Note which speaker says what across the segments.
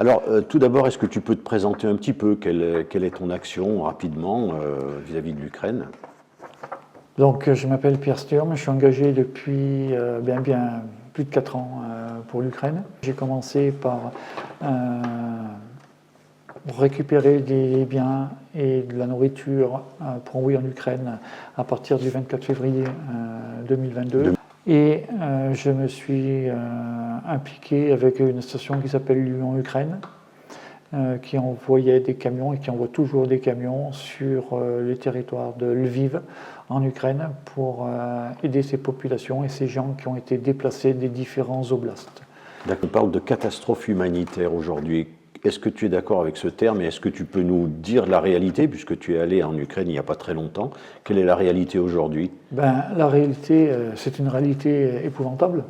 Speaker 1: Alors, tout d'abord, est-ce que tu peux te présenter un petit peu? Quelle est ton action rapidement vis-à-vis de l'Ukraine?
Speaker 2: Donc, je m'appelle Pierre Sturm, je suis engagé depuis bien plus de 4 ans pour l'Ukraine. J'ai commencé par récupérer des biens et de la nourriture pour envoyer en Ukraine à partir du 24 février 2022. Et je me suis impliqué avec une association qui s'appelle l'Union Ukraine, qui envoyait des camions et qui envoie toujours des camions sur les territoires de Lviv en Ukraine pour aider ces populations et ces gens qui ont été déplacés des différents oblasts.
Speaker 1: On parle de catastrophe humanitaire aujourd'hui. Est-ce que tu es d'accord avec ce terme et est-ce que tu peux nous dire la réalité, puisque tu es allé en Ukraine il n'y a pas très longtemps? Quelle est la réalité aujourd'hui?
Speaker 2: La réalité, c'est une réalité épouvantable.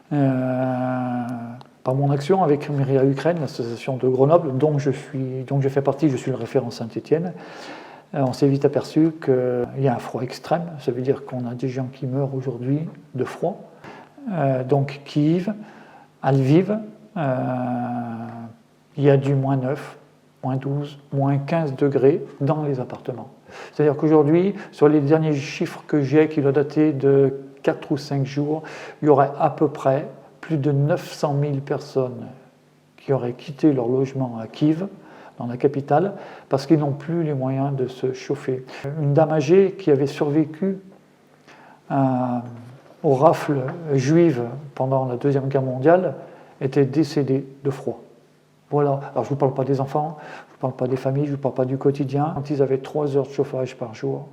Speaker 2: Par mon action avec Myria Ukraine, l'association de Grenoble, dont je fais partie, je suis le référent Saint-Étienne, on s'est vite aperçu qu'il y a un froid extrême, ça veut dire qu'on a des gens qui meurent aujourd'hui de froid. Donc Kiev, à Lviv, il y a du -9, -12, -15 degrés dans les appartements. C'est-à-dire qu'aujourd'hui, sur les derniers chiffres que j'ai, qui doivent dater de 4 ou 5 jours, il y aurait à peu près plus de 900 000 personnes qui auraient quitté leur logement à Kiev, dans la capitale, parce qu'ils n'ont plus les moyens de se chauffer. Une dame âgée qui avait survécu aux rafles juives pendant la Deuxième Guerre mondiale était décédée de froid. Voilà. Alors je ne vous parle pas des enfants, je ne vous parle pas des familles, je ne vous parle pas du quotidien. Quand ils avaient 3 heures de chauffage par jour,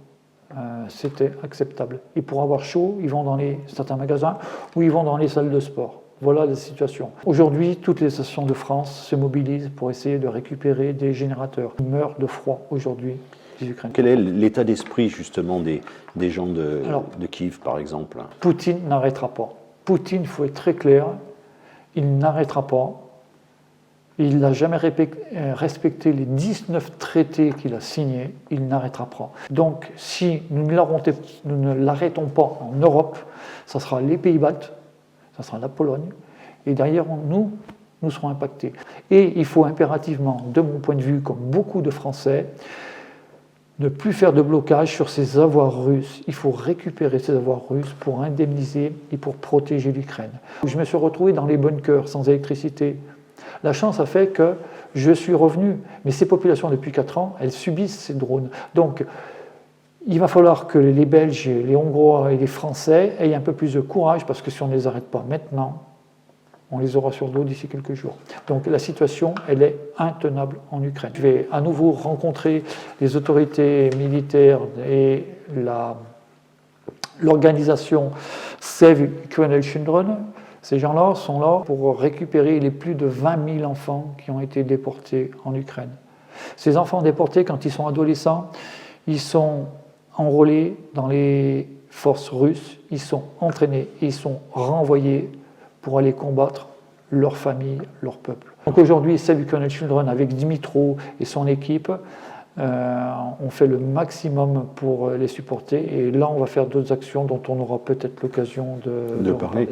Speaker 2: c'était acceptable. Et pour avoir chaud, ils vont dans certains magasins ou ils vont dans les salles de sport. Voilà la situation. Aujourd'hui, toutes les stations de France se mobilisent pour essayer de récupérer des générateurs. Ils meurent de froid aujourd'hui, les Ukrainiens.
Speaker 1: Quel est l'état d'esprit justement des gens de Kiev, par exemple?
Speaker 2: Poutine n'arrêtera pas. Poutine, il faut être très clair, il n'arrêtera pas. Il n'a jamais respecté les 19 traités qu'il a signés, il n'arrêtera pas. Donc, si nous ne l'arrêtons pas en Europe, ça sera les Pays-Baltes, ça sera la Pologne, et derrière nous serons impactés. Et il faut impérativement, de mon point de vue, comme beaucoup de Français, ne plus faire de blocage sur ces avoirs russes. Il faut récupérer ces avoirs russes pour indemniser et pour protéger l'Ukraine. Je me suis retrouvé dans les bunkers sans électricité. La chance a fait que je suis revenu, mais ces populations depuis 4 ans, elles subissent ces drones. Donc, il va falloir que les Belges, les Hongrois et les Français aient un peu plus de courage, parce que si on ne les arrête pas maintenant, on les aura sur le dos d'ici quelques jours. Donc la situation, elle est intenable en Ukraine. Je vais à nouveau rencontrer les autorités militaires et l'organisation Save Ukrainian Children. Ces gens-là sont là pour récupérer les plus de 20 000 enfants qui ont été déportés en Ukraine. Ces enfants déportés, quand ils sont adolescents, ils sont enrôlés dans les forces russes, ils sont entraînés et ils sont renvoyés pour aller combattre leur famille, leur peuple. Donc aujourd'hui, Save Ukrainian Children, avec Dimitro et son équipe, on fait le maximum pour les supporter. Et là, on va faire d'autres actions dont on aura peut-être l'occasion de parler.